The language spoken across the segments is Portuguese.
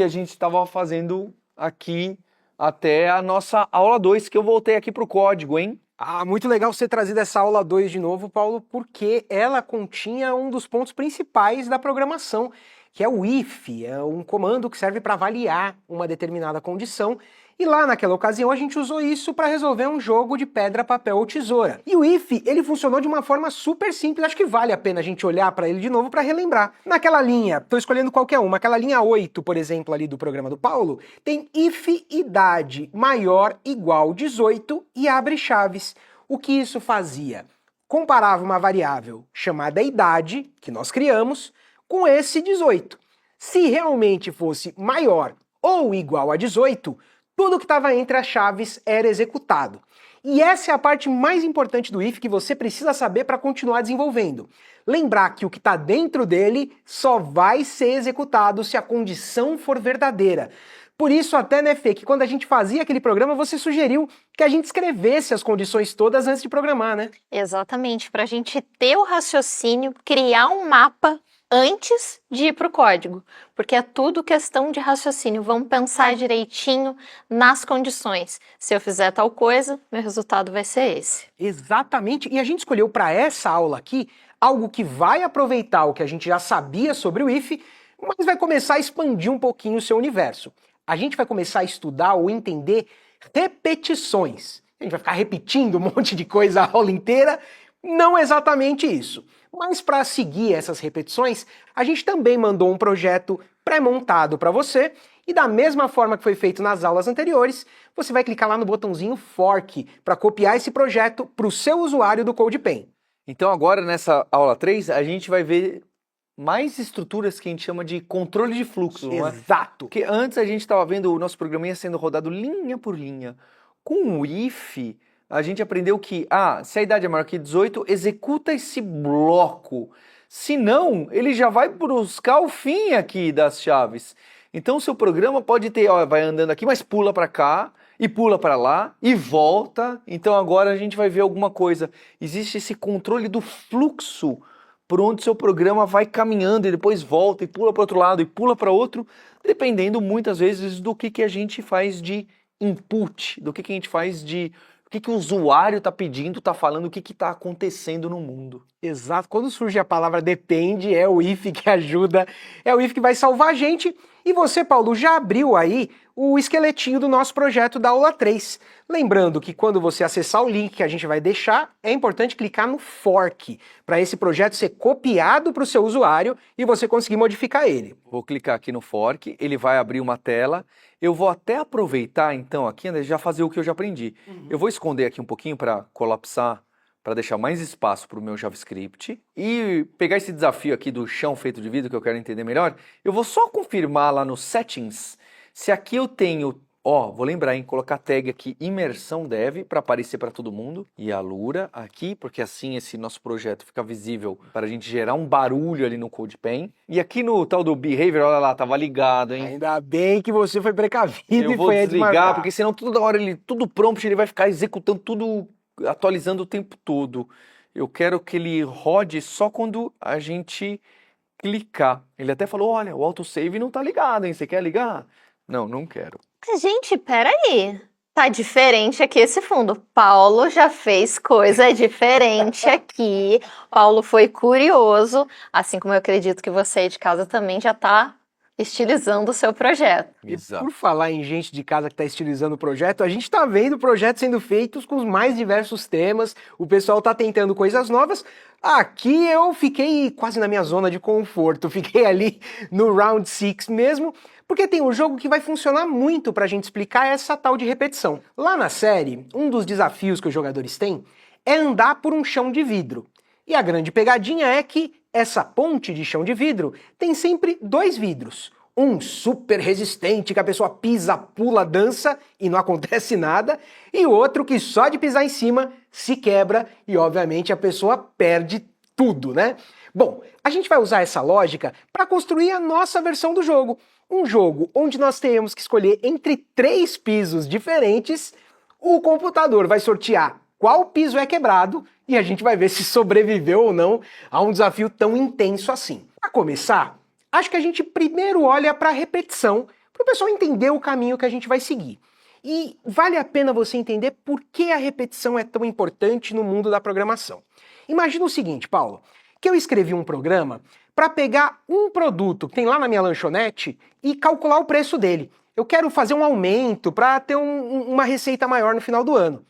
que a gente estava fazendo aqui até a nossa aula 2, que eu voltei aqui para o código, hein? Ah, muito legal você trazer essa aula 2 de novo, Paulo, porque ela continha um dos pontos principais da programação, que é o if, é um comando que serve para avaliar uma determinada condição. E lá naquela ocasião a gente usou isso para resolver um jogo de pedra, papel ou tesoura. E o if, ele funcionou de uma forma super simples, acho que vale a pena a gente olhar para ele de novo para relembrar. Naquela linha, tô escolhendo qualquer uma, aquela linha 8, por exemplo, ali do programa do Paulo, tem if idade maior igual 18 e abre chaves. O que isso fazia? Comparava uma variável chamada idade, que nós criamos, com esse 18. Se realmente fosse maior ou igual a 18, tudo que estava entre as chaves era executado. E essa é a parte mais importante do if que você precisa saber para continuar desenvolvendo. Lembrar que o que está dentro dele só vai ser executado se a condição for verdadeira. Por isso até, né, Fê, que quando a gente fazia aquele programa, você sugeriu que a gente escrevesse as condições todas antes de programar, né? Exatamente, para a gente ter o raciocínio, criar um mapa antes de ir para o código, porque é tudo questão de raciocínio. Vamos pensar direitinho nas condições. Se eu fizer tal coisa, meu resultado vai ser esse. Exatamente, e a gente escolheu para essa aula aqui algo que vai aproveitar o que a gente já sabia sobre o if, mas vai começar a expandir um pouquinho o seu universo. A gente vai começar a estudar ou entender repetições. A gente vai ficar repetindo um monte de coisa a aula inteira, não exatamente isso. Mas para seguir essas repetições, a gente também mandou um projeto pré-montado para você, e da mesma forma que foi feito nas aulas anteriores, você vai clicar lá no botãozinho Fork para copiar esse projeto para o seu usuário do CodePen. Então agora nessa aula 3, a gente vai ver mais estruturas que a gente chama de controle de fluxo. Não é? Exato! Porque antes a gente estava vendo o nosso programinha sendo rodado linha por linha. Com o if, a gente aprendeu que, se a idade é maior que 18, executa esse bloco. Se não, ele já vai buscar o fim aqui das chaves. Então o seu programa pode ter, vai andando aqui, mas pula para cá, e pula para lá, e volta. Então agora a gente vai ver alguma coisa. Existe esse controle do fluxo, por onde seu programa vai caminhando, e depois volta, e pula para outro lado, e pula para outro, dependendo muitas vezes do que a gente faz de input, do que a gente faz de... O que o usuário está pedindo, está falando, o que está acontecendo no mundo. Exato, quando surge a palavra depende, é o if que ajuda, é o if que vai salvar a gente. E você, Paulo, já abriu aí o esqueletinho do nosso projeto da aula 3. Lembrando que quando você acessar o link que a gente vai deixar, é importante clicar no Fork, para esse projeto ser copiado para o seu usuário e você conseguir modificar ele. Vou clicar aqui no Fork, ele vai abrir uma tela. Eu vou até aproveitar, então, aqui, André, já fazer o que eu já aprendi. Eu vou esconder aqui um pouquinho para colapsar, para deixar mais espaço para o meu JavaScript e pegar esse desafio aqui do chão feito de vidro que eu quero entender melhor. Eu vou só confirmar lá no Settings se aqui eu tenho, vou lembrar, hein, colocar tag aqui imersão dev para aparecer para todo mundo e a Lura aqui, porque assim esse nosso projeto fica visível para a gente gerar um barulho ali no CodePen. E aqui no tal do Behavior, olha lá, tava ligado, hein? Ainda bem que você foi precavido e foi Eu vou desligar, desmarcar. porque senão toda hora tudo prompt, ele vai ficar executando tudo, atualizando o tempo todo. Eu quero que ele rode só quando a gente clicar. Ele até falou, olha, o autosave não tá ligado, hein? Você quer ligar? Não, não quero. Gente, peraí. Tá diferente aqui esse fundo. Paulo já fez coisa diferente aqui. Paulo foi curioso, assim como eu acredito que você aí de casa também já tá estilizando o seu projeto. E por falar em gente de casa que está estilizando o projeto, a gente está vendo projetos sendo feitos com os mais diversos temas, o pessoal está tentando coisas novas. Aqui eu fiquei quase na minha zona de conforto, fiquei ali no Round 6 mesmo, porque tem um jogo que vai funcionar muito para a gente explicar essa tal de repetição. Lá na série, um dos desafios que os jogadores têm é andar por um chão de vidro. E a grande pegadinha é que essa ponte de chão de vidro tem sempre dois vidros. Um super resistente que a pessoa pisa, pula, dança e não acontece nada, e outro que só de pisar em cima se quebra e obviamente a pessoa perde tudo, né? Bom, a gente vai usar essa lógica para construir a nossa versão do jogo. Um jogo onde nós temos que escolher entre 3 pisos diferentes, o computador vai sortear qual piso é quebrado e a gente vai ver se sobreviveu ou não a um desafio tão intenso assim. Para começar, acho que a gente primeiro olha para a repetição, pessoal entender o caminho que a gente vai seguir. E vale a pena você entender por que a repetição é tão importante no mundo da programação. Imagina o seguinte, Paulo, que eu escrevi um programa para pegar um produto que tem lá na minha lanchonete e calcular o preço dele. Eu quero fazer um aumento para ter uma receita maior no final do ano.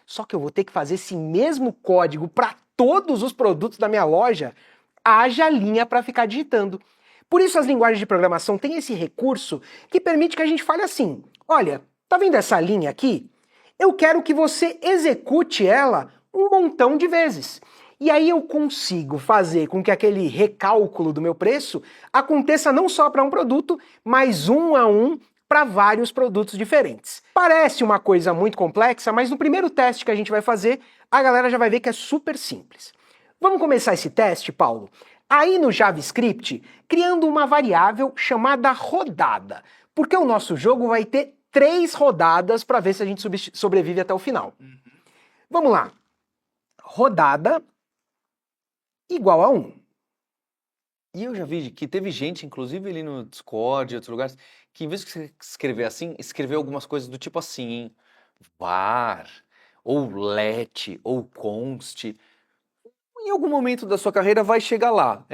Só que eu vou ter que fazer esse mesmo código para todos os produtos da minha loja, haja linha para ficar digitando. Por isso as linguagens de programação têm esse recurso que permite que a gente fale assim, olha, tá vendo essa linha aqui? Eu quero que você execute ela um montão de vezes. E aí eu consigo fazer com que aquele recálculo do meu preço aconteça não só para um produto, mas um a um para vários produtos diferentes. Parece uma coisa muito complexa, mas no primeiro teste que a gente vai fazer, a galera já vai ver que é super simples. Vamos começar esse teste, Paulo? Aí no JavaScript, criando uma variável chamada rodada, porque o nosso jogo vai ter 3 rodadas para ver se a gente sobrevive até o final. Vamos lá. Rodada igual a 1. E eu já vi que teve gente, inclusive ali no Discord e outros lugares, que em vez de você escrever assim, escreveu algumas coisas do tipo assim, hein? Var, ou let, ou const. Em algum momento da sua carreira vai chegar lá,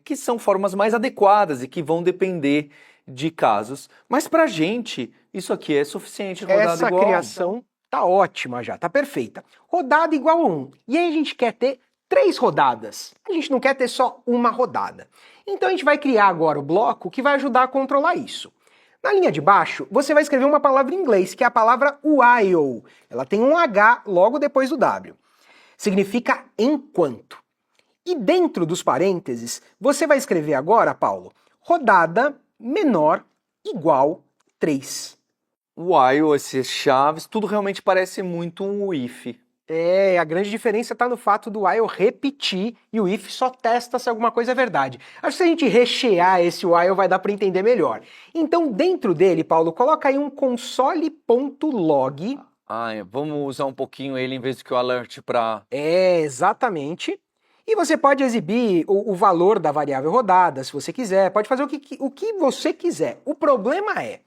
que são formas mais adequadas e que vão depender de casos. Mas pra gente, isso aqui é suficiente. Rodada Essa igual. criação tá ótima já, tá perfeita. Rodada igual a 1. E aí a gente quer ter 3 rodadas. A gente não quer ter só uma rodada. Então a gente vai criar agora o bloco que vai ajudar a controlar isso. Na linha de baixo, você vai escrever uma palavra em inglês, que é a palavra while. Ela tem um H logo depois do W. Significa enquanto. E dentro dos parênteses, você vai escrever agora, Paulo, rodada menor igual 3. While, esses chaves, tudo realmente parece muito um if. A grande diferença está no fato do while repetir e o if só testa se alguma coisa é verdade. Acho que se a gente rechear esse while vai dar para entender melhor. Então, dentro dele, Paulo, coloca aí um console.log. Vamos usar um pouquinho ele em vez do que o alert para... Exatamente. E você pode exibir o valor da variável rodada, se você quiser. Pode fazer o que você quiser. O problema é,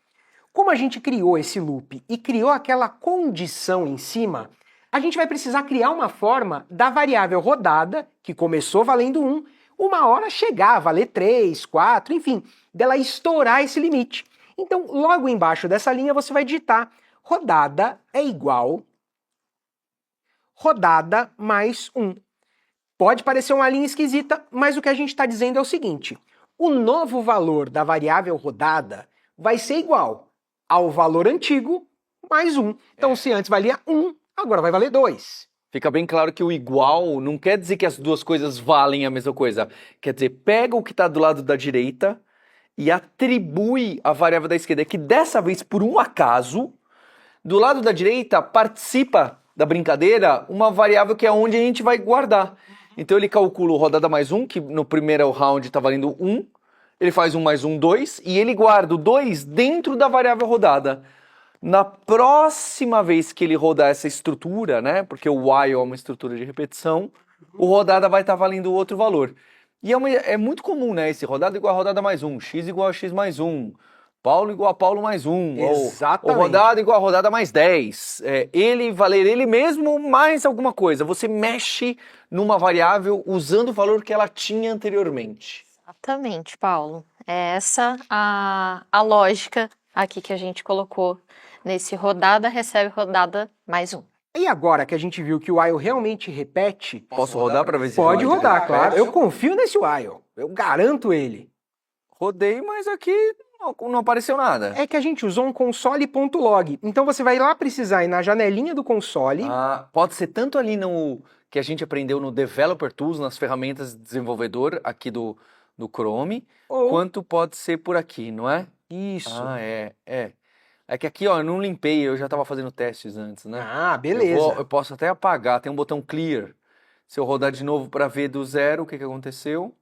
como a gente criou esse loop e criou aquela condição em cima, a gente vai precisar criar uma forma da variável rodada, que começou valendo 1, uma hora chegar a valer 3, 4, enfim, dela estourar esse limite. Então, logo embaixo dessa linha, você vai digitar rodada é igual rodada mais 1. Pode parecer uma linha esquisita, mas o que a gente está dizendo é o seguinte, o novo valor da variável rodada vai ser igual ao valor antigo mais 1. Então, se antes valia 1, agora vai valer 2. Fica bem claro que o igual não quer dizer que as duas coisas valem a mesma coisa. Quer dizer, pega o que está do lado da direita e atribui a variável da esquerda. É que dessa vez, por um acaso, do lado da direita participa da brincadeira uma variável que é onde a gente vai guardar. Então ele calcula o rodada mais 1, que no primeiro round está valendo 1. Ele faz 1 mais 1, 2. E ele guarda o 2 dentro da variável rodada. Na próxima vez que ele rodar essa estrutura, né, porque o while é uma estrutura de repetição, o rodada vai estar valendo outro valor. E é muito comum, né, esse rodada igual a rodada mais 1, x igual a x mais 1, Paulo igual a Paulo mais 1, Exatamente. ou rodada igual a rodada mais 10, ele valer ele mesmo mais alguma coisa. Você mexe numa variável usando o valor que ela tinha anteriormente. Exatamente, Paulo. É essa a lógica aqui que a gente colocou nesse rodada recebe rodada mais 1. E agora que a gente viu que o while realmente repete... Posso rodar para ver se Pode rodar, repete? claro. Eu confio nesse while. Eu garanto ele. Rodei, mas aqui não apareceu nada. É que a gente usou um console.log. Então você vai lá precisar ir na janelinha do console. Pode ser tanto ali no que a gente aprendeu no Developer Tools, nas ferramentas de desenvolvedor aqui do Chrome, quanto pode ser por aqui, não é? Isso. É que aqui, ó, eu não limpei, eu já estava fazendo testes antes, né? Beleza. Eu posso até apagar, tem um botão Clear. Se eu rodar de novo para ver do zero, o que aconteceu?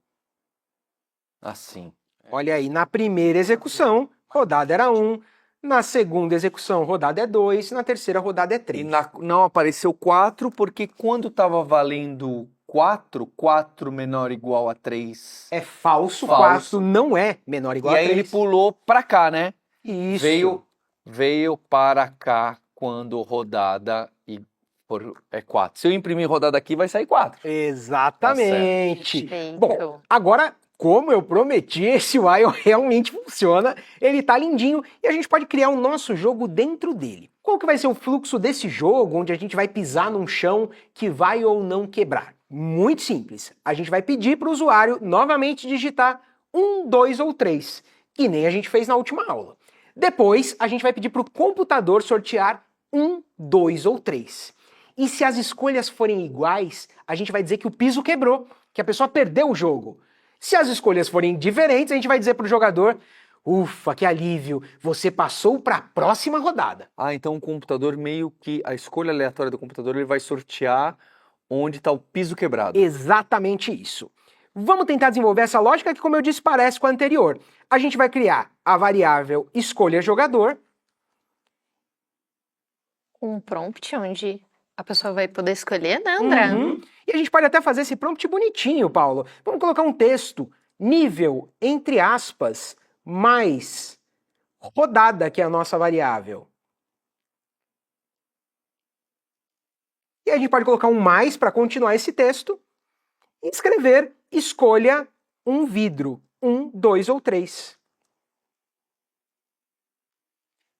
Assim. Olha aí, na primeira execução, rodada era 1. Na segunda execução, rodada é 2. Na terceira, rodada é 3. E não apareceu 4, porque quando estava valendo 4 menor ou igual a 3... É falso, Falso. 4 não é menor ou igual E a aí 3. ele pulou pra cá, né? Isso. Veio para cá quando rodada é 4. Se eu imprimir rodada aqui, vai sair 4. Exatamente. Perfeito. Bom, agora, como eu prometi, esse while realmente funciona, ele tá lindinho e a gente pode criar o nosso jogo dentro dele. Qual que vai ser o fluxo desse jogo, onde a gente vai pisar num chão que vai ou não quebrar? Muito simples. A gente vai pedir para o usuário novamente digitar 1, 2 ou 3, que nem a gente fez na última aula. Depois, a gente vai pedir para o computador sortear 1, 2 ou 3. E se as escolhas forem iguais, a gente vai dizer que o piso quebrou, que a pessoa perdeu o jogo. Se as escolhas forem diferentes, a gente vai dizer para o jogador: ufa, que alívio, você passou para a próxima rodada. Ah, então o computador meio que a escolha aleatória do computador ele vai sortear onde está o piso quebrado. Exatamente isso. Vamos tentar desenvolver essa lógica que, como eu disse, parece com a anterior. A gente vai criar a variável escolha jogador. Um prompt onde a pessoa vai poder escolher, né, André? E a gente pode até fazer esse prompt bonitinho, Paulo. Vamos colocar um texto, nível, entre aspas, mais rodada, que é a nossa variável. E a gente pode colocar um mais para continuar esse texto e escrever escolha um vidro, 1, 2 ou 3.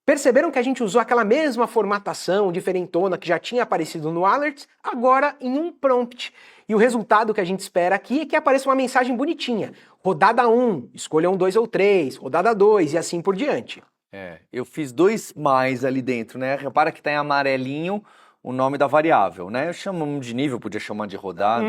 Perceberam que a gente usou aquela mesma formatação diferentona que já tinha aparecido no Alerts, agora em um prompt. E o resultado que a gente espera aqui é que apareça uma mensagem bonitinha. Rodada 1, escolha 1, 2 ou 3, rodada 2 e assim por diante. Eu fiz 2 mais ali dentro, né? Repara que tá em amarelinho o nome da variável, né? Chamamos de nível, podia chamar de rodada.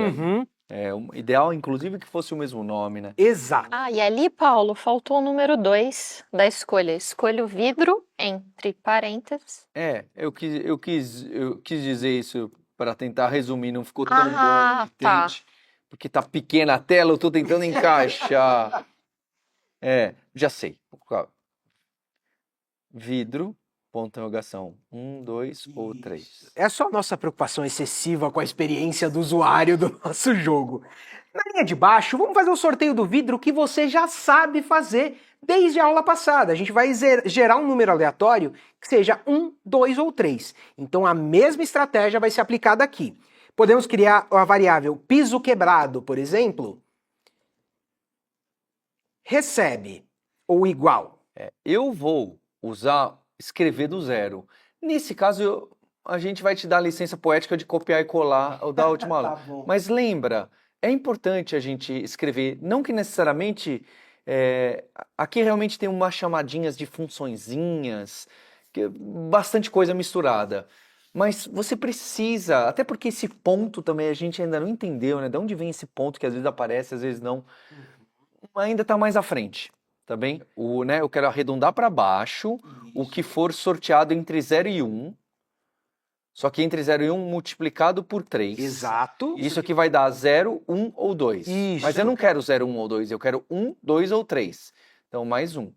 O ideal, inclusive, que fosse o mesmo nome, né? Exato. Ah, e ali, Paulo, faltou o número 2 da escolha. Escolha o vidro, entre parênteses. Eu quis dizer isso para tentar resumir, não ficou tão bom, Tá. entende? Porque tá pequena a tela, eu tô tentando encaixar. Já sei. Vidro, ponto de interrogação, 1, 2 ou 3. É só nossa preocupação excessiva com a experiência do usuário do nosso jogo. Na linha de baixo, vamos fazer o sorteio do vidro que você já sabe fazer desde a aula passada. A gente vai gerar um número aleatório que seja 1, 2 ou 3. Então a mesma estratégia vai ser aplicada aqui. Podemos criar a variável piso quebrado, por exemplo. Recebe ou igual. Eu vou escrever do zero. Nesse caso, a gente vai te dar a licença poética de copiar e colar o da última aula. bom. Mas lembra, é importante a gente escrever, não que necessariamente... aqui realmente tem umas chamadinhas de funçõezinhas, bastante coisa misturada. Mas você precisa, até porque esse ponto também a gente ainda não entendeu, né? De onde vem esse ponto que às vezes aparece, às vezes não. Ainda está mais à frente, tá bem? Eu quero arredondar para baixo o que for sorteado entre 0 e 1. Só que entre 0 e 1 multiplicado por 3. Exato. Isso aqui vai dar 0, 1 ou 2. Isso. Mas eu não quero 0, 1 ou 2, eu quero 1, 2 ou 3. Então, mais 1.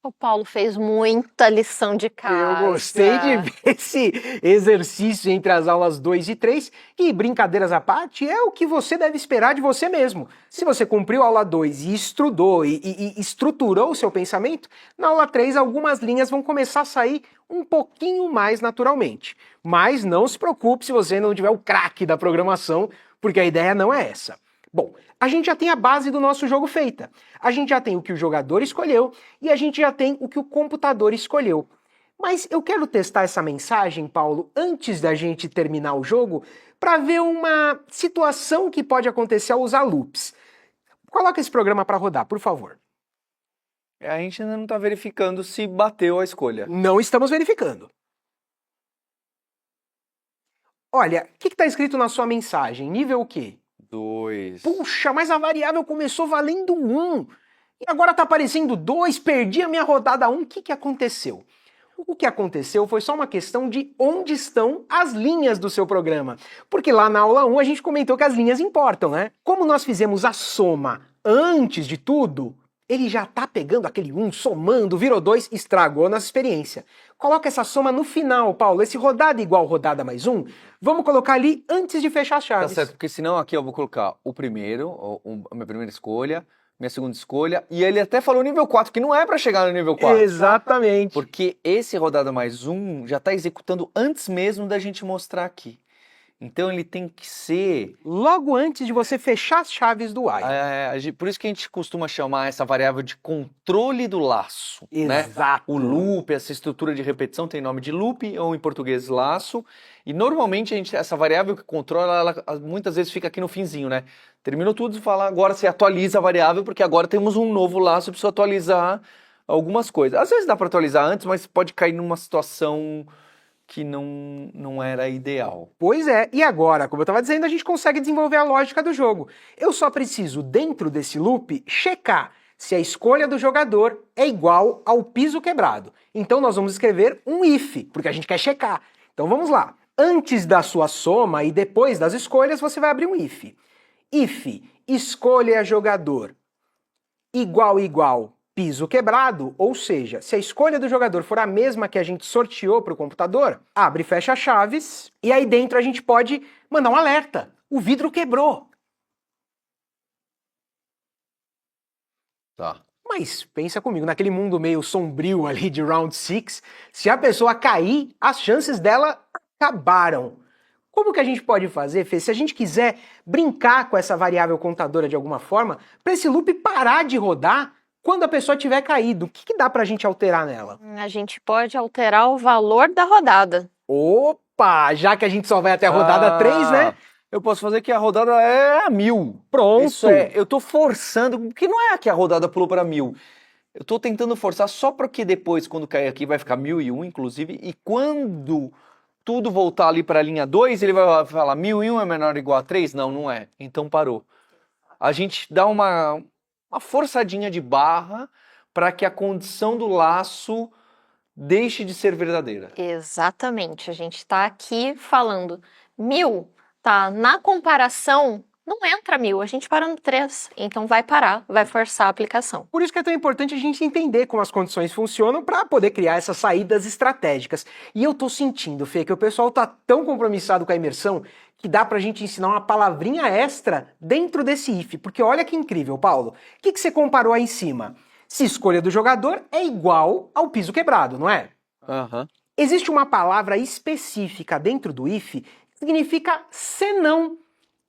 O Paulo fez muita lição de casa. Eu gostei de ver esse exercício entre as aulas 2 e 3, e brincadeiras à parte, é o que você deve esperar de você mesmo. Se você cumpriu a aula 2 e estudou e estruturou o seu pensamento, na aula 3 algumas linhas vão começar a sair um pouquinho mais naturalmente. Mas não se preocupe se você não tiver o craque da programação, porque a ideia não é essa. Bom, a gente já tem a base do nosso jogo feita. A gente já tem o que o jogador escolheu e a gente já tem o que o computador escolheu. Mas eu quero testar essa mensagem, Paulo, antes da gente terminar o jogo, para ver uma situação que pode acontecer ao usar loops. Coloca esse programa para rodar, por favor. A gente ainda não está verificando se bateu a escolha. Não estamos verificando. Olha, o que está escrito na sua mensagem? Nível o quê? 2. Puxa, mas a variável começou valendo 1. E agora está aparecendo 2, perdi a minha rodada 1. O que aconteceu? O que aconteceu foi só uma questão de onde estão as linhas do seu programa. Porque lá na aula 1 a gente comentou que as linhas importam, né? Como nós fizemos a soma antes de tudo, ele já está pegando aquele 1, somando, virou 2, estragou nossa experiência. Coloca essa soma no final, Paulo. Esse rodada igual rodada mais 1, vamos colocar ali antes de fechar as chaves. Tá certo, porque senão aqui eu vou colocar o primeiro, a minha primeira escolha, minha segunda escolha. E ele até falou nível 4, que não é pra chegar no nível 4. Exatamente. Porque esse rodada mais um já tá executando antes mesmo da gente mostrar aqui. Então ele tem que ser... Logo antes de você fechar as chaves do while. por isso que a gente costuma chamar essa variável de controle do laço, né? Exato. O loop, essa estrutura de repetição tem nome de loop, ou em português laço. E normalmente essa variável que controla, ela muitas vezes fica aqui no finzinho, né? Terminou tudo e fala, agora você atualiza a variável, porque agora temos um novo laço, eu preciso atualizar algumas coisas. Às vezes dá para atualizar antes, mas pode cair numa situação que não era ideal. Pois é, e agora, como eu estava dizendo, a gente consegue desenvolver a lógica do jogo. Eu só preciso, dentro desse loop, checar se a escolha do jogador é igual ao piso quebrado. Então nós vamos escrever um if, porque a gente quer checar. Então vamos lá. Antes da sua soma e depois das escolhas, você vai abrir um if. If escolha jogador igual piso quebrado, ou seja, se a escolha do jogador for a mesma que a gente sorteou para o computador, abre e fecha chaves, e aí dentro a gente pode mandar um alerta. O vidro quebrou. Tá. Mas pensa comigo, naquele mundo meio sombrio ali de Round 6, se a pessoa cair, as chances dela acabaram. Como que a gente pode fazer, Fê, se a gente quiser brincar com essa variável contadora de alguma forma, para esse loop parar de rodar quando a pessoa tiver caído? O que dá pra gente alterar nela? A gente pode alterar o valor da rodada. Opa, já que a gente só vai até a rodada 3, né? Eu posso fazer que a rodada é a 1000. Pronto. Isso é, eu tô forçando, porque não é que a rodada pulou para 1000. Eu tô tentando forçar só para que depois, quando cair aqui, vai ficar 1001, inclusive, e quando tudo voltar ali para a linha 2, ele vai falar 1001 é menor ou igual a 3? Não, não é. Então parou. A gente dá uma forçadinha de barra para que a condição do laço deixe de ser verdadeira. Exatamente. A gente está aqui falando 1000, tá? Na comparação, não entra 1000, a gente para no 3. Então vai parar, vai forçar a aplicação. Por isso que é tão importante a gente entender como as condições funcionam para poder criar essas saídas estratégicas. E eu tô sentindo, Fê, que o pessoal tá tão compromissado com a imersão que dá pra gente ensinar uma palavrinha extra dentro desse if. Porque olha que incrível, Paulo. O que você comparou aí em cima? Se escolha do jogador é igual ao piso quebrado, não é? Aham. Existe uma palavra específica dentro do if que significa senão.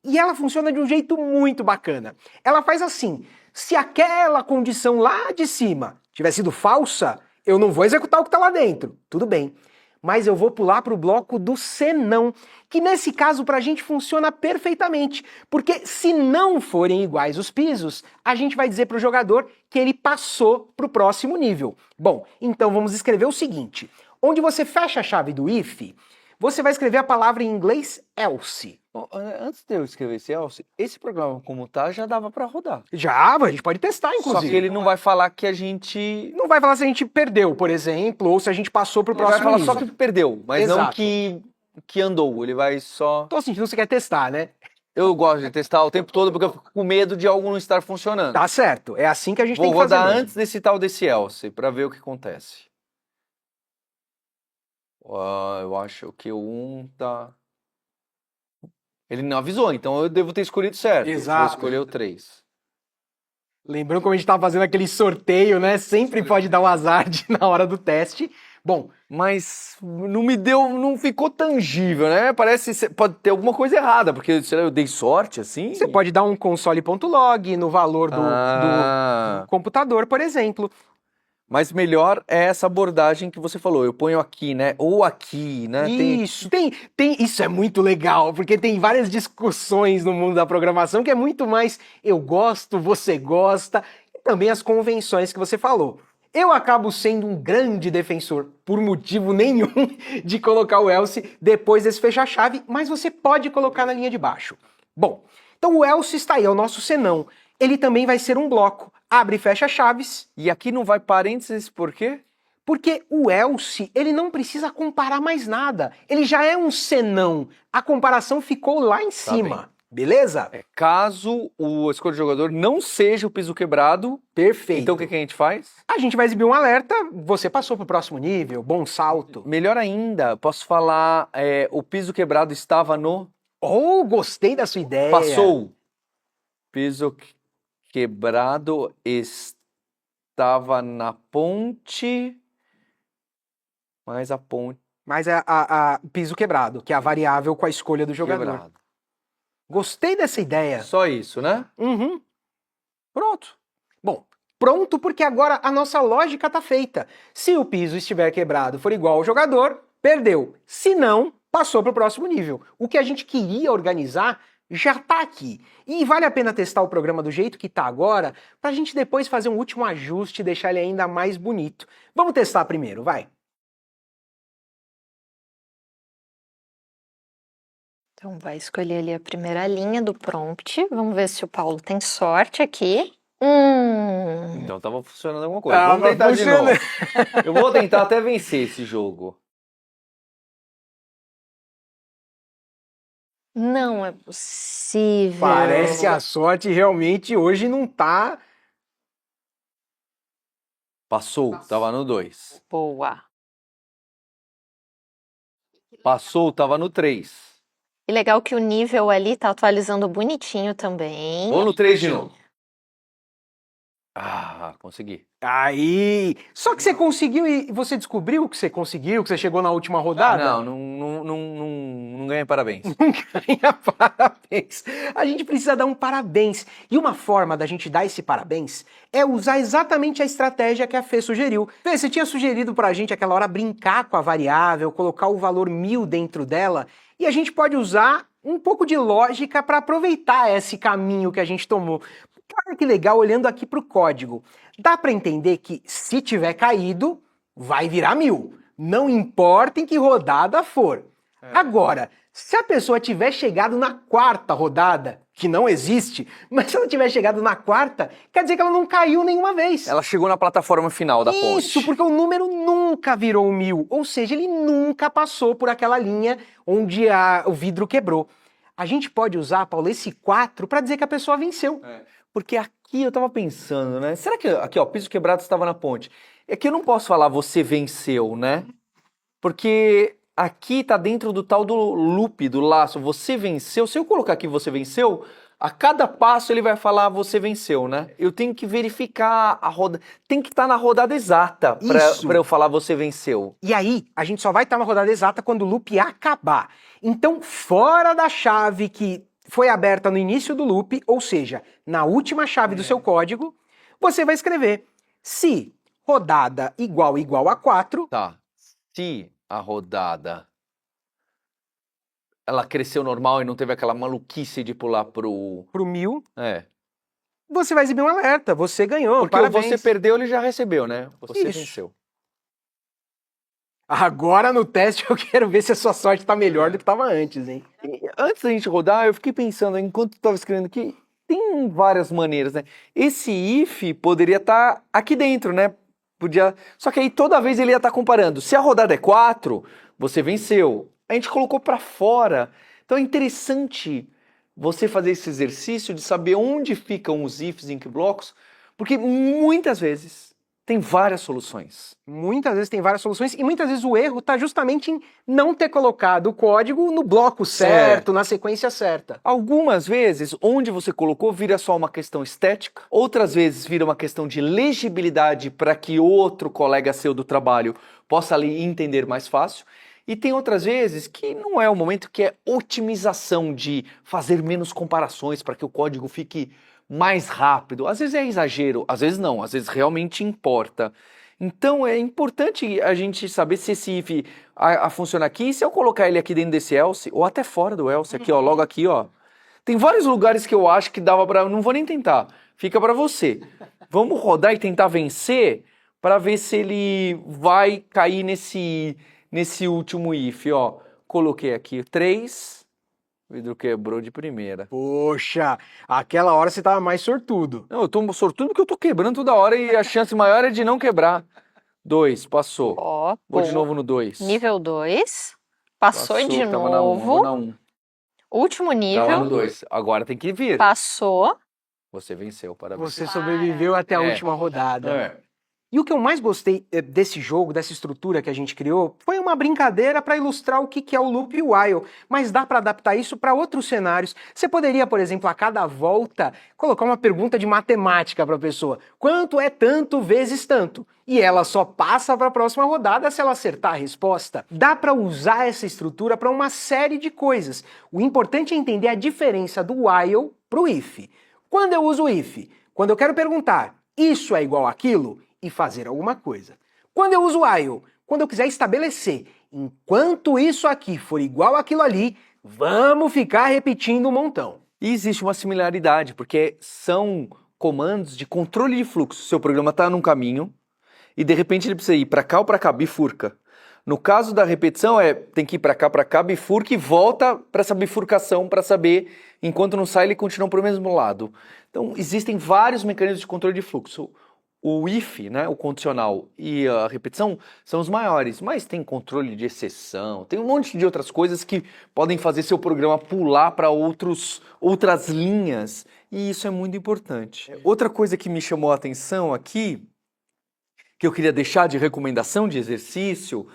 E ela funciona de um jeito muito bacana. Ela faz assim: se aquela condição lá de cima tiver sido falsa, eu não vou executar o que está lá dentro. Tudo bem. Mas eu vou pular para o bloco do senão, que nesse caso para a gente funciona perfeitamente, porque se não forem iguais os pisos, a gente vai dizer para o jogador que ele passou para o próximo nível. Bom, então vamos escrever o seguinte: onde você fecha a chave do if, você vai escrever a palavra em inglês else. Antes de eu escrever esse programa como tá, já dava para rodar. Já, a gente pode testar, inclusive. Só que ele não vai falar que a gente... Não vai falar se a gente perdeu, por exemplo, ou se a gente passou pro Ele vai próximo falar nível. só que perdeu, mas não Exato. que andou. Ele vai só... Tô sentindo que você quer testar, né? Eu gosto de testar o tempo todo porque eu fico com medo de algo não estar funcionando. Tá certo, é assim que a gente Vou tem que fazer rodar mesmo. antes desse tal desse else, para ver o que acontece. Eu acho que o 1 tá... Ele não avisou, então eu devo ter escolhido certo. Exato. Vou escolher o 3. Lembrando como a gente tava fazendo aquele sorteio, né? Sempre pode dar um azar na hora do teste. Bom, Mas não ficou tangível, né? Parece, pode ter alguma coisa errada, porque sei lá, eu dei sorte, assim. você pode dar um console.log no valor do computador, por exemplo. Mas melhor é essa abordagem que você falou. Eu ponho aqui, né? Ou aqui, né? Isso, isso é muito legal, porque tem várias discussões no mundo da programação que é muito mais eu gosto, você gosta, e também as convenções que você falou. Eu acabo sendo um grande defensor, por motivo nenhum, de colocar o else depois desse fecha-chave, mas você pode colocar na linha de baixo. Bom, então o else está aí, é o nosso senão. Ele também vai ser um bloco. Abre e fecha chaves. E aqui não vai parênteses, por quê? Porque o else, ele não precisa comparar mais nada. Ele já é um senão. A comparação ficou lá em cima. Beleza? Caso a escolha do jogador não seja o piso quebrado, Perfeito. então o que a gente faz? A gente vai exibir um alerta, você passou para o próximo nível, bom salto. Melhor ainda, posso falar, o piso quebrado estava no... Oh, gostei da sua ideia. Passou. Piso quebrado estava na ponte, mas a ponte Mas é piso quebrado, que é a variável com a escolha do jogador. quebrado. Gostei dessa ideia. Só isso, né? Uhum. Pronto. Bom, pronto porque agora a nossa lógica tá feita. Se o piso estiver quebrado for igual ao jogador, perdeu. Se não, passou para o próximo nível. O que a gente queria organizar já tá aqui. E vale a pena testar o programa do jeito que tá agora, pra gente depois fazer um último ajuste e deixar ele ainda mais bonito. Vamos testar primeiro, vai. Então, vai escolher ali a primeira linha do prompt. Vamos ver se o Paulo tem sorte aqui. Então tava funcionando alguma coisa. Tava Vamos tentar de funcionando. novo. Eu vou tentar até vencer esse jogo. Não é possível. Parece a sorte realmente hoje não tá. Passou, tava no 2. Boa. Passou, tava no 3. E legal que o nível ali tá atualizando bonitinho também. Vou no 3 de novo. Ah, consegui. Aí! Só que você conseguiu e você descobriu que você conseguiu, que você chegou na última rodada? Não ganhei parabéns. Ganha parabéns. A gente precisa dar um parabéns. E uma forma da gente dar esse parabéns é usar exatamente a estratégia que a Fê sugeriu. Fê, você tinha sugerido pra gente aquela hora brincar com a variável, colocar o valor 1000 dentro dela, e a gente pode usar um pouco de lógica para aproveitar esse caminho que a gente tomou. Olha que legal, olhando aqui para o código. Dá para entender que se tiver caído, vai virar 1000. Não importa em que rodada for. Agora, se a pessoa tiver chegado na quarta rodada, que não existe, mas se ela tiver chegado na quarta, quer dizer que ela não caiu nenhuma vez. Ela chegou na plataforma final da ponte. Isso, porque o número nunca virou 1000, ou seja, ele nunca passou por aquela linha onde o vidro quebrou. A gente pode usar, Paulo, esse 4 para dizer que a pessoa venceu. Porque aqui eu tava pensando, né? Será que aqui, ó, piso quebrado estava na ponte? É que eu não posso falar você venceu, né? Porque aqui tá dentro do tal do loop, do laço. Você venceu. Se eu colocar aqui você venceu, a cada passo ele vai falar você venceu, né? Eu tenho que verificar a roda. Tem que estar na rodada exata Isso. para eu falar você venceu. E aí, a gente só vai estar na rodada exata quando o loop acabar. Então, fora da chave que foi aberta no início do loop, ou seja, na última chave do seu código, você vai escrever se rodada igual a 4, Tá. Se a rodada ela cresceu normal e não teve aquela maluquice de pular pro 1000, É. você vai exibir um alerta, você ganhou, Porque o parabéns. você perdeu, ele já recebeu, né? Você Isso. venceu. Agora no teste eu quero ver se a sua sorte tá melhor do que estava antes, hein? E antes da gente rodar, eu fiquei pensando, enquanto eu tava escrevendo aqui, tem várias maneiras, né? Esse if poderia estar aqui dentro, né? Podia. Só que aí toda vez ele ia estar comparando. Se a rodada é 4, você venceu. A gente colocou para fora. Então é interessante você fazer esse exercício de saber onde ficam os ifs em que blocos, porque muitas vezes tem várias soluções. Muitas vezes tem várias soluções e muitas vezes o erro está justamente em não ter colocado o código no bloco certo, na sequência certa. Algumas vezes, onde você colocou, vira só uma questão estética. Outras vezes, vira uma questão de legibilidade para que outro colega seu do trabalho possa ali entender mais fácil. E tem outras vezes que não é o momento, que é otimização, de fazer menos comparações para que o código fique mais rápido. Às vezes é exagero, às vezes não, às vezes realmente importa. Então é importante a gente saber se esse if funciona aqui, e se eu colocar ele aqui dentro desse else, ou até fora do else, aqui ó, logo aqui ó. Tem vários lugares que eu acho que dava pra... Não vou nem tentar, fica pra você. Vamos rodar e tentar vencer para ver se ele vai cair nesse último if, ó. Coloquei aqui 3... O vidro quebrou de primeira. Poxa, aquela hora você tava mais sortudo. Não, eu tô sortudo porque eu tô quebrando toda hora e a chance maior é de não quebrar. 2, passou. Ó, Vou de boa. novo no 2. Nível 2. Passou de tava na 1, novo. vou na 1. Último Tava nível. no 2. Agora tem que vir. Passou. Você venceu, parabéns. Você sobreviveu até a É. última rodada. É. E o que eu mais gostei desse jogo, dessa estrutura que a gente criou, foi uma brincadeira para ilustrar o que é o loop e o while, mas dá para adaptar isso para outros cenários. Você poderia, por exemplo, a cada volta, colocar uma pergunta de matemática para a pessoa. Quanto é tanto vezes tanto? E ela só passa para a próxima rodada se ela acertar a resposta. Dá para usar essa estrutura para uma série de coisas. O importante é entender a diferença do while para o if. Quando eu uso o if? Quando eu quero perguntar, isso é igual àquilo? E fazer alguma coisa. Quando eu uso while, quando eu quiser estabelecer, enquanto isso aqui for igual àquilo ali, vamos ficar repetindo um montão. E existe uma similaridade, porque são comandos de controle de fluxo. Seu programa está num caminho e de repente ele precisa ir para cá ou para cá, bifurca. No caso da repetição, tem que ir para cá, bifurca e volta para essa bifurcação para saber, enquanto não sai, ele continua para o mesmo lado. Então, existem vários mecanismos de controle de fluxo. O if, né, o condicional e a repetição são os maiores, mas tem controle de exceção, tem um monte de outras coisas que podem fazer seu programa pular para outras linhas, e isso é muito importante. Outra coisa que me chamou a atenção aqui, que eu queria deixar de recomendação de exercício,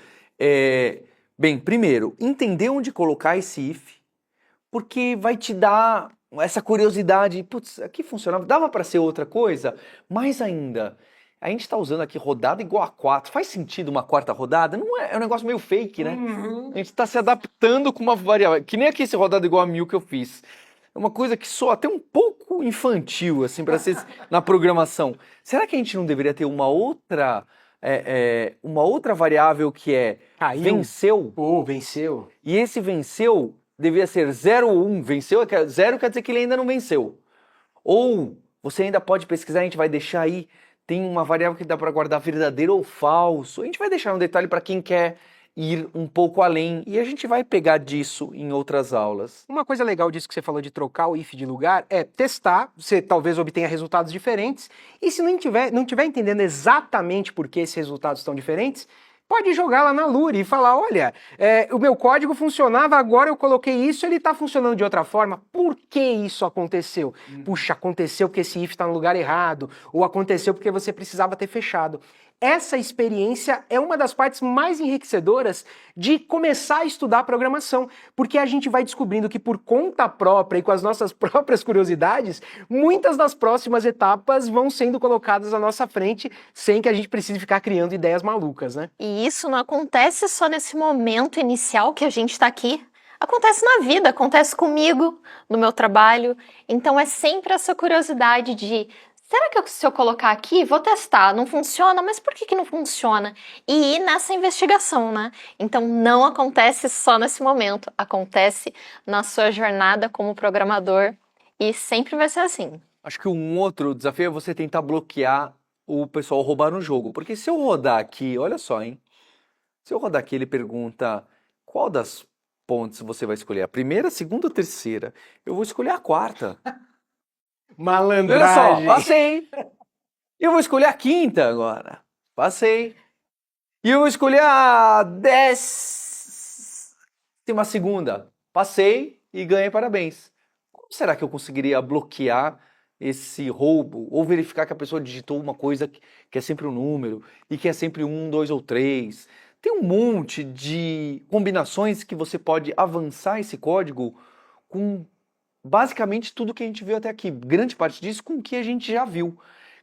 bem, primeiro, entender onde colocar esse if, porque vai te dar essa curiosidade, putz, aqui funcionava, dava para ser outra coisa? Mais ainda, a gente está usando aqui rodada igual a 4, faz sentido uma quarta rodada? Não é, é um negócio meio fake, né? A gente está se adaptando com uma variável, que nem aqui esse rodada igual a 1000 que eu fiz. É uma coisa que soa até um pouco infantil, assim, para ser na programação. Será que a gente não deveria ter uma outra variável que é venceu? Venceu. E esse venceu devia ser 0 ou 1, venceu, 0 quer dizer que ele ainda não venceu. Ou você ainda pode pesquisar, a gente vai deixar aí, tem uma variável que dá para guardar verdadeiro ou falso. A gente vai deixar um detalhe para quem quer ir um pouco além e a gente vai pegar disso em outras aulas. Uma coisa legal disso que você falou de trocar o if de lugar é testar, você talvez obtenha resultados diferentes e se não tiver entendendo exatamente por que esses resultados estão diferentes, pode jogar lá na Lure e falar, olha, o meu código funcionava, agora eu coloquei isso, ele está funcionando de outra forma. Por que isso aconteceu? Puxa, aconteceu porque esse if está no lugar errado, ou aconteceu porque você precisava ter fechado. Essa experiência é uma das partes mais enriquecedoras de começar a estudar programação, porque a gente vai descobrindo que por conta própria e com as nossas próprias curiosidades, muitas das próximas etapas vão sendo colocadas à nossa frente sem que a gente precise ficar criando ideias malucas, né? E isso não acontece só nesse momento inicial que a gente está aqui. Acontece na vida, acontece comigo, no meu trabalho. Então é sempre essa curiosidade de... Será que se eu colocar aqui, vou testar, não funciona, mas por que não funciona? E ir nessa investigação, né? Então não acontece só nesse momento, acontece na sua jornada como programador e sempre vai ser assim. Acho que um outro desafio é você tentar bloquear o pessoal roubar no jogo, porque se eu rodar aqui, olha só, hein? Se eu rodar aqui, ele pergunta qual das pontes você vai escolher, a primeira, a segunda ou a terceira? Eu vou escolher a quarta. Malandragem. Olha só, passei. Eu vou escolher a quinta agora. Passei. E eu vou escolher a 12ª. Passei e ganhei parabéns. Como será que eu conseguiria bloquear esse roubo? Ou verificar que a pessoa digitou uma coisa que é sempre um número e que é sempre 1, 2 ou 3? Tem um monte de combinações que você pode avançar esse código com... basicamente tudo que a gente viu até aqui, grande parte disso com o que a gente já viu,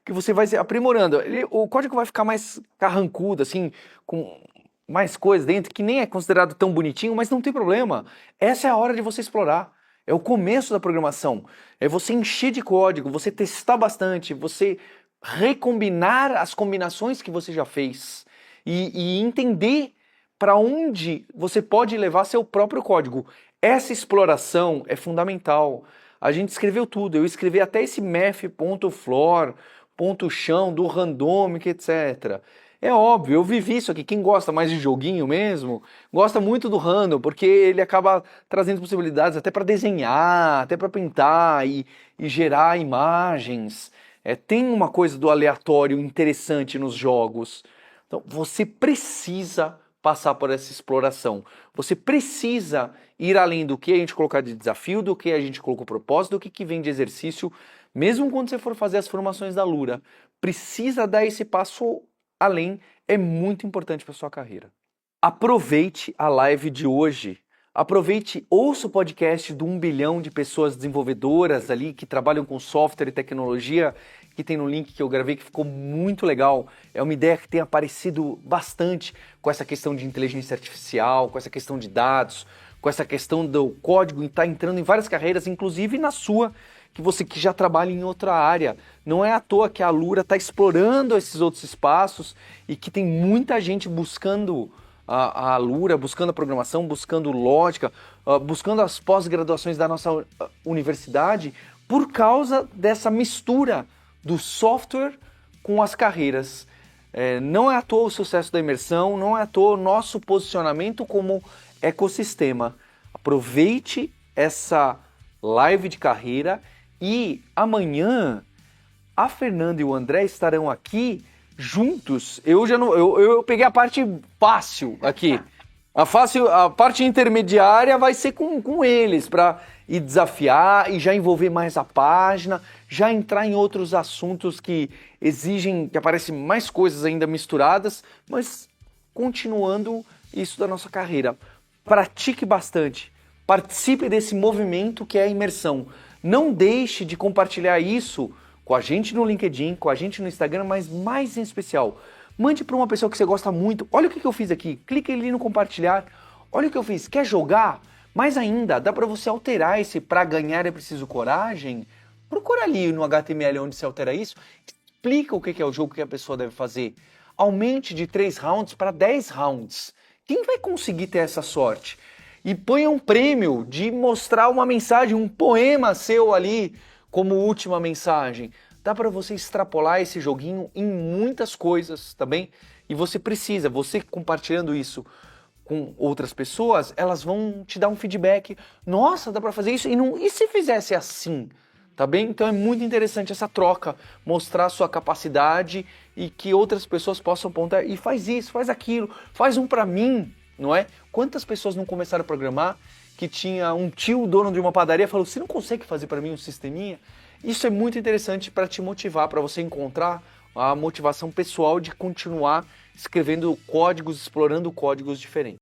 que você vai aprimorando. O código vai ficar mais carrancudo, assim, com mais coisas dentro, que nem é considerado tão bonitinho, mas não tem problema. Essa é a hora de você explorar. É o começo da programação. É você encher de código, você testar bastante, você recombinar as combinações que você já fez e entender para onde você pode levar seu próprio código. Essa exploração é fundamental. A gente escreveu tudo. Eu escrevi até esse math.floor, ponto chão, do randomic, etc. É óbvio, eu vivi isso aqui. Quem gosta mais de joguinho mesmo, gosta muito do random, porque ele acaba trazendo possibilidades até para desenhar, até para pintar e gerar imagens. Tem uma coisa do aleatório interessante nos jogos. Então, você precisa passar por essa exploração. Você precisa ir além do que a gente colocar de desafio, do que a gente colocou propósito, do que vem de exercício, mesmo quando você for fazer as formações da Lura. Precisa dar esse passo além, é muito importante para sua carreira. Aproveite a live de hoje. Aproveite, ouça o podcast do 1 bilhão de pessoas desenvolvedoras ali que trabalham com software e tecnologia, que tem no link que eu gravei, que ficou muito legal. É uma ideia que tem aparecido bastante com essa questão de inteligência artificial, com essa questão de dados, com essa questão do código, está entrando em várias carreiras, inclusive na sua, que você que já trabalha em outra área. Não é à toa que a Alura está explorando esses outros espaços e que tem muita gente buscando a Alura, buscando a programação, buscando lógica, buscando as pós-graduações da nossa universidade por causa dessa mistura do software com as carreiras. Não é à toa o sucesso da imersão, não é à toa o nosso posicionamento como ecossistema. Aproveite essa live de carreira e amanhã a Fernanda e o André estarão aqui juntos. Eu peguei a parte fácil aqui. A parte intermediária vai ser com eles, para ir desafiar e já envolver mais a página, já entrar em outros assuntos que exigem, que aparecem mais coisas ainda misturadas, mas continuando isso da nossa carreira. Pratique bastante, participe desse movimento que é a imersão. Não deixe de compartilhar isso com a gente no LinkedIn, com a gente no Instagram, mas mais em especial, mande para uma pessoa que você gosta muito. Olha o que eu fiz aqui, clique ali no compartilhar. Olha o que eu fiz, quer jogar? Mais ainda, dá para você alterar esse "para ganhar é preciso coragem"? Procura ali no HTML onde você altera isso, explica o que é o jogo que a pessoa deve fazer. Aumente de 3 rounds para 10 rounds. Quem vai conseguir ter essa sorte? E ponha um prêmio de mostrar uma mensagem, um poema seu ali como última mensagem. Dá para você extrapolar esse joguinho em muitas coisas, tá bem? E você compartilhando isso com outras pessoas, elas vão te dar um feedback. Nossa, dá para fazer isso? E se fizesse assim? Tá bem? Então é muito interessante essa troca, mostrar a sua capacidade e que outras pessoas possam apontar e faz isso, faz aquilo, faz um para mim, não é? Quantas pessoas não começaram a programar que tinha um tio dono de uma padaria falou: "Você não consegue fazer para mim um sisteminha?" Isso é muito interessante para te motivar, para você encontrar a motivação pessoal de continuar escrevendo códigos, explorando códigos diferentes.